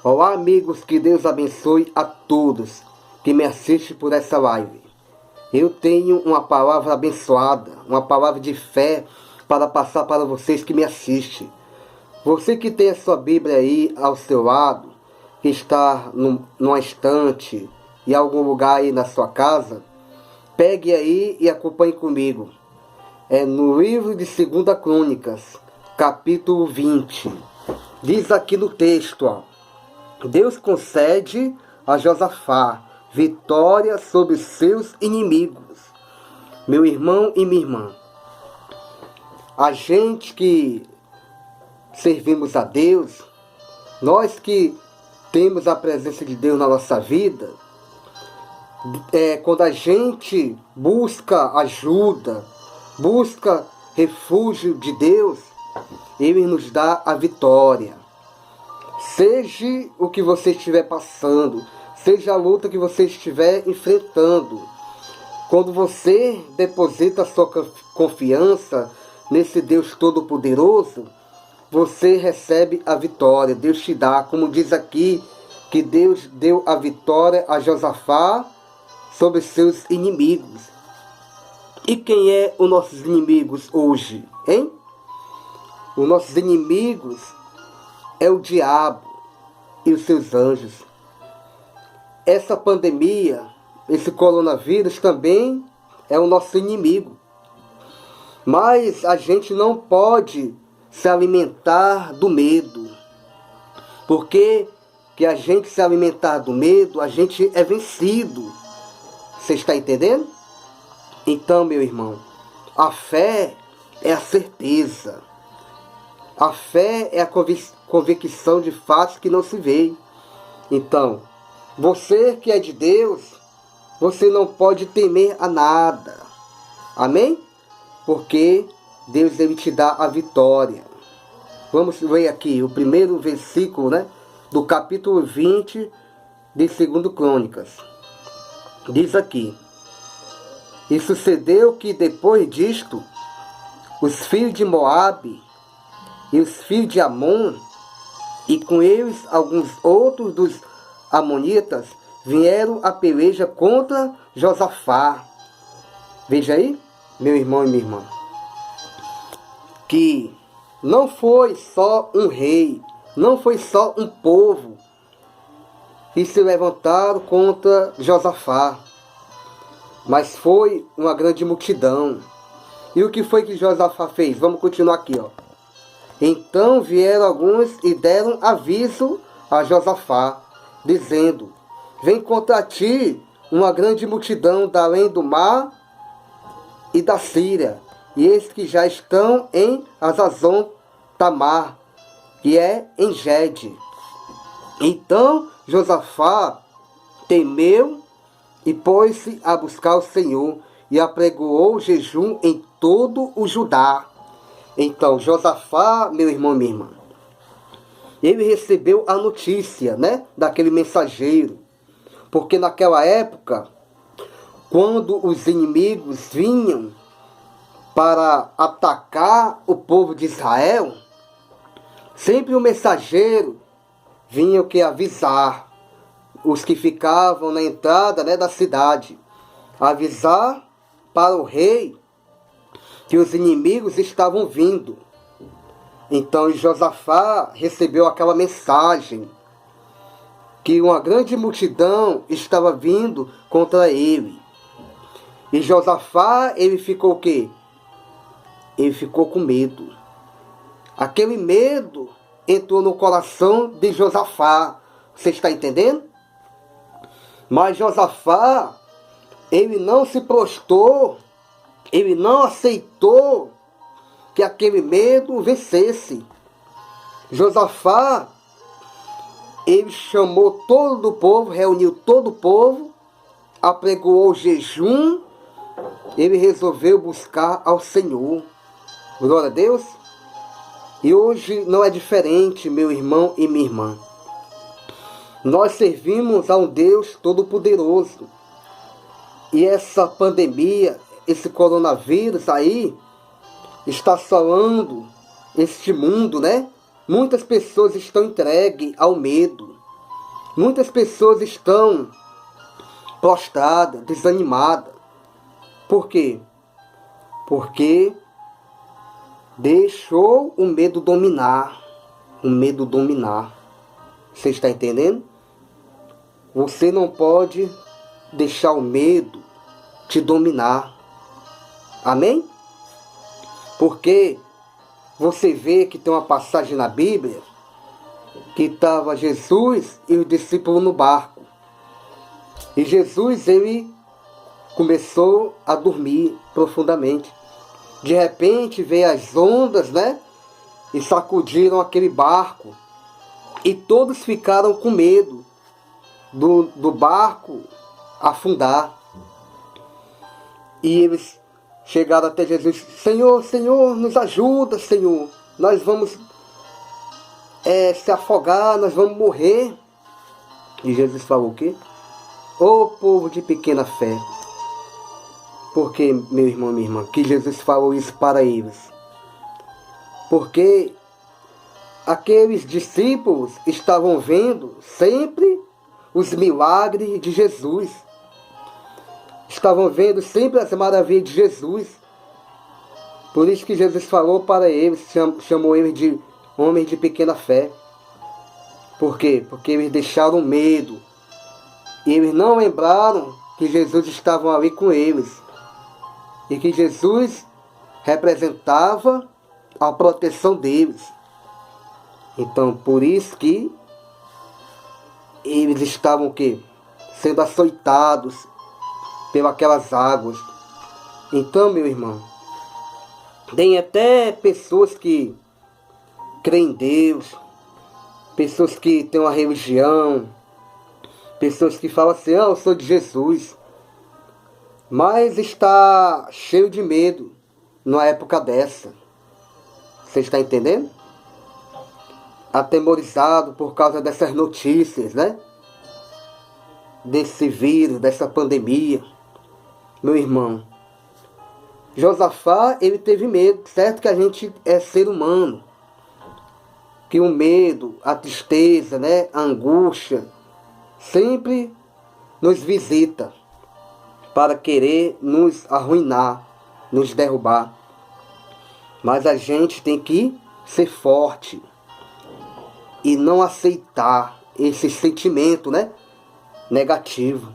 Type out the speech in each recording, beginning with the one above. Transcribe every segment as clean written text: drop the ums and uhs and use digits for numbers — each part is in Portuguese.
Olá, amigos, que Deus abençoe a todos que me assistem por essa live. Eu tenho uma palavra abençoada, uma palavra de fé para passar para vocês que me assistem. Você que tem a sua Bíblia aí ao seu lado, que está numa estante, em algum lugar aí na sua casa, pegue aí e acompanhe comigo. É no livro de 2 Crônicas, capítulo 20. Diz aqui no texto, ó: Deus concede a Josafá vitória sobre seus inimigos. Meu irmão e minha irmã, a gente que servimos a Deus, nós que temos a presença de Deus na nossa vida, quando a gente busca ajuda, busca refúgio de Deus, Ele nos dá a vitória. Seja o que você estiver passando, seja a luta que você estiver enfrentando, quando você deposita a sua confiança nesse Deus Todo-Poderoso, você recebe a vitória. Deus te dá, como diz aqui, que Deus deu a vitória a Josafá sobre seus inimigos. E quem é os nossos inimigos hoje, hein? Os nossos inimigos é o diabo e os seus anjos. Essa pandemia, esse coronavírus também é o nosso inimigo. Mas a gente não pode se alimentar do medo. Porque que a gente se alimentar do medo, a gente é vencido. Você está entendendo? Então, meu irmão, a fé é a certeza. A fé é a convicção de fatos que não se veem. Então, você que é de Deus, você não pode temer a nada. Amém? Porque Deus, Ele te dá a vitória. Vamos ver aqui o primeiro versículo, né, do capítulo 20 de 2 Crônicas. Diz aqui: E sucedeu que depois disto, os filhos de Moabe e os filhos de Amon, e com eles alguns outros dos amonitas, vieram a peleja contra Josafá. Veja aí, meu irmão e minha irmã, que não foi só um rei, não foi só um povo que se levantaram contra Josafá, mas foi uma grande multidão. E o que foi que Josafá fez? Vamos continuar aqui, ó. Então vieram alguns e deram aviso a Josafá, dizendo: Vem contra ti uma grande multidão da além do mar e da Síria, e eis que já estão em Hazazon Tamar, que é em Gede. Então Josafá temeu e pôs-se a buscar o Senhor, e apregoou jejum em todo o Judá. Então Josafá, meu irmão e minha irmã, ele recebeu a notícia, né, daquele mensageiro. Porque naquela época, quando os inimigos vinham para atacar o povo de Israel, sempre o mensageiro vinha o que? Avisar os que ficavam na entrada, né, da cidade. Avisar para o rei que os inimigos estavam vindo. Então Josafá recebeu aquela mensagem que uma grande multidão estava vindo contra ele. E Josafá, ele ficou o quê? Ele ficou com medo. Aquele medo entrou no coração de Josafá. Você está entendendo? Mas Josafá, ele não se prostrou, ele não aceitou que aquele medo vencesse. Josafá, ele chamou todo o povo, reuniu todo o povo, apregoou jejum, ele resolveu buscar ao Senhor. Glória a Deus. E hoje não é diferente, meu irmão e minha irmã. Nós servimos a um Deus Todo-Poderoso. E essa pandemia, esse coronavírus aí, está assolando este mundo, né? Muitas pessoas estão entregues ao medo. Muitas pessoas estão prostradas, desanimadas. Por quê? Porque deixou o medo dominar. O medo dominar. Você está entendendo? Você não pode deixar o medo te dominar. Amém? Porque você vê que tem uma passagem na Bíblia que estava Jesus e os discípulos no barco. E Jesus, ele começou a dormir profundamente. De repente veio as ondas, né? E sacudiram aquele barco. E todos ficaram com medo do barco afundar. E eles chegaram até Jesus. Senhor, Senhor, nos ajuda, Senhor. Nós vamos se afogar, nós vamos morrer. E Jesus falou o quê? Ô povo de pequena fé. Por que, meu irmão, minha irmã, que Jesus falou isso para eles? Porque aqueles discípulos estavam vendo sempre os milagres de Jesus. Estavam vendo sempre as maravilhas de Jesus. Por isso que Jesus falou para eles, chamou eles de homens de pequena fé. Por quê? Porque eles deixaram medo. E eles não lembraram que Jesus estava ali com eles. E que Jesus representava a proteção deles. Então, por isso que eles estavam o quê? Sendo açoitados pelas águas. Então, meu irmão, tem até pessoas que creem em Deus, pessoas que têm uma religião, pessoas que falam assim, eu sou de Jesus, mas está cheio de medo numa época dessa. Você está entendendo? Atemorizado por causa dessas notícias, né? Desse vírus, dessa pandemia. Meu irmão, Josafá, ele teve medo. Certo que a gente é ser humano. Que o medo, a tristeza, né? A angústia, sempre nos visita para querer nos arruinar, nos derrubar. Mas a gente tem que ser forte e não aceitar esse sentimento, né? Negativo.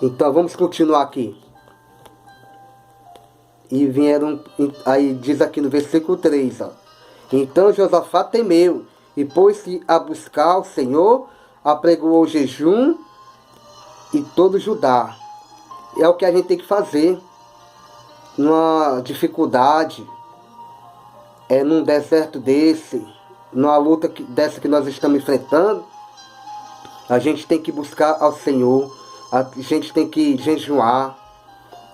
Então vamos continuar aqui. E vieram, aí diz aqui no versículo 3, ó. Então Josafá temeu e pôs-se a buscar o Senhor, apregoou o jejum e todo Judá. É o que a gente tem que fazer numa dificuldade, num deserto desse, numa luta dessa que nós estamos enfrentando. A gente tem que buscar ao Senhor, a gente tem que jejuar,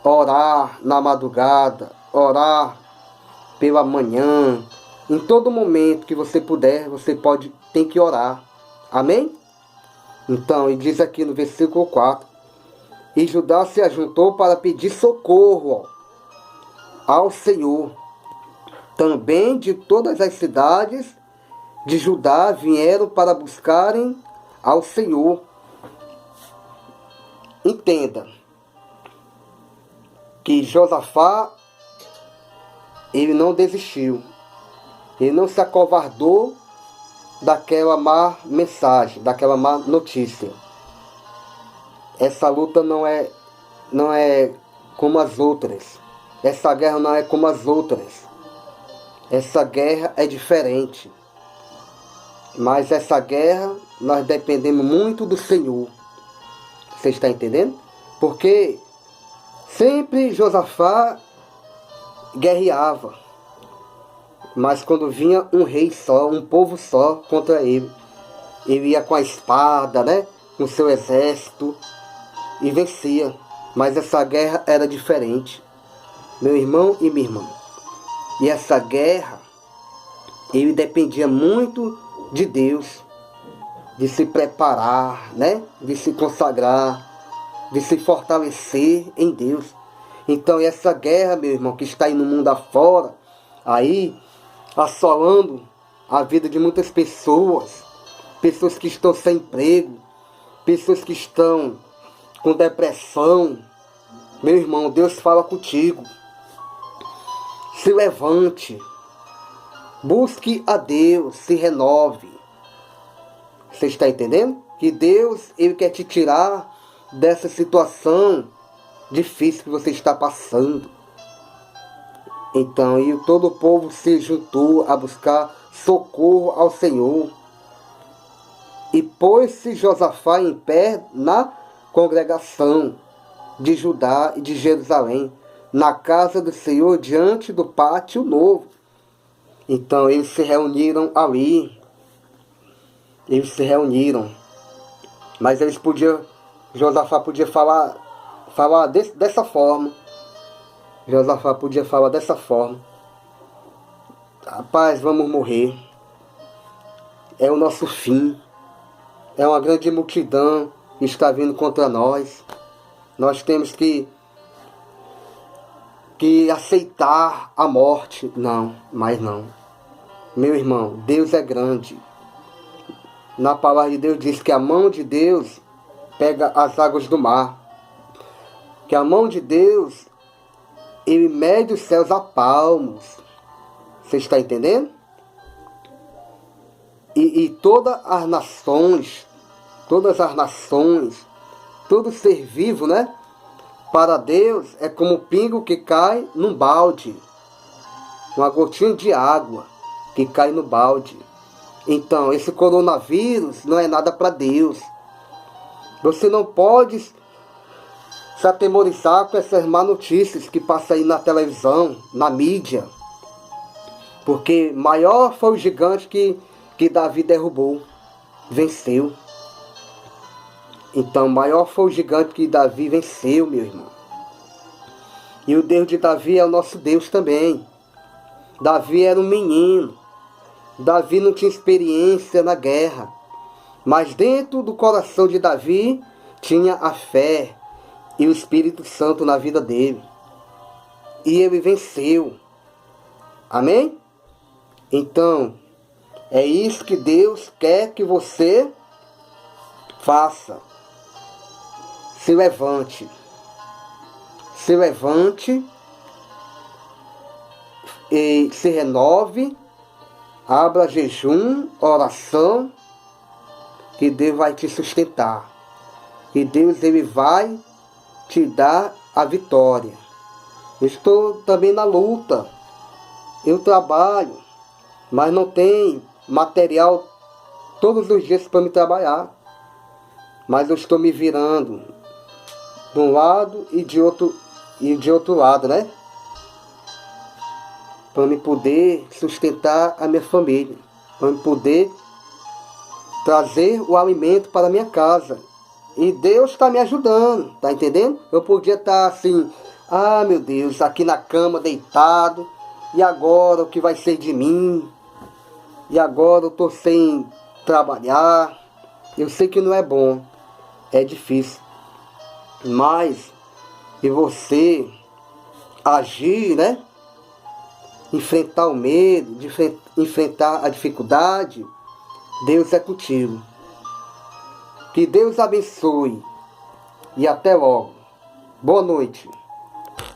orar na madrugada, orar pela manhã, em todo momento que você puder, você tem que orar. Amém? Então, e diz aqui no versículo 4, e Judá se ajuntou para pedir socorro ao Senhor. Também de todas as cidades de Judá vieram para buscarem ao Senhor. Entenda que Josafá, ele não desistiu. Ele não se acovardou daquela má mensagem, daquela má notícia. Essa luta não é como as outras. Essa guerra não é como as outras. Essa guerra é diferente. Mas essa guerra, nós dependemos muito do Senhor. Você está entendendo? Porque sempre Josafá guerreava. Mas quando vinha um rei só, um povo só contra ele, ele ia com a espada, né? Com seu exército e vencia. Mas essa guerra era diferente. Meu irmão e minha irmã. E essa guerra, ele dependia muito de Deus, de se preparar, né? De se consagrar, de se fortalecer em Deus. Então essa guerra, meu irmão, que está aí no mundo afora, aí assolando a vida de muitas pessoas, pessoas que estão sem emprego, pessoas que estão com depressão. Meu irmão, Deus fala contigo. Se levante, busque a Deus, se renove. Você está entendendo? Que Deus, Ele quer te tirar dessa situação difícil que você está passando. Então, e todo o povo se juntou a buscar socorro ao Senhor. E pôs-se Josafá em pé na congregação de Judá e de Jerusalém, na casa do Senhor, diante do pátio novo. Então eles se reuniram ali. Eles se reuniram. Mas eles podiam, Josafá podia falar dessa forma. Josafá podia falar dessa forma. Rapaz, vamos morrer. É o nosso fim. É uma grande multidão que está vindo contra nós. Nós temos que aceitar a morte. Não, mas não. Meu irmão, Deus é grande. Na palavra de Deus diz que a mão de Deus pega as águas do mar. Que a mão de Deus, Ele mede os céus a palmos. Você está entendendo? E todas as nações, todo ser vivo, né? Para Deus é como o pingo que cai num balde. Uma gotinha de água que cai no balde. Então, esse coronavírus não é nada para Deus. Você não pode se atemorizar com essas má notícias que passam aí na televisão, na mídia. Porque maior foi o gigante que Davi derrubou, venceu. Então, maior foi o gigante que Davi venceu, meu irmão. E o Deus de Davi é o nosso Deus também. Davi era um menino. Davi não tinha experiência na guerra. Mas dentro do coração de Davi tinha a fé e o Espírito Santo na vida dele. E ele venceu. Amém? Então, é isso que Deus quer que você faça. Se levante. Se levante e se renove. Abra jejum, oração, que Deus vai te sustentar. Que Deus Ele vai te dar a vitória. Eu estou também na luta. Eu trabalho, mas não tem material todos os dias para me trabalhar. Mas eu estou me virando de um lado e de outro lado, né? Para me poder sustentar a minha família. Para me poder trazer o alimento para a minha casa. E Deus está me ajudando, tá entendendo? Eu podia estar assim, meu Deus, aqui na cama, deitado. E agora o que vai ser de mim? E agora eu estou sem trabalhar. Eu sei que não é bom. É difícil. Mas, e você agir, né? Enfrentar o medo, enfrentar a dificuldade, Deus é contigo. Que Deus abençoe. E até logo. Boa noite.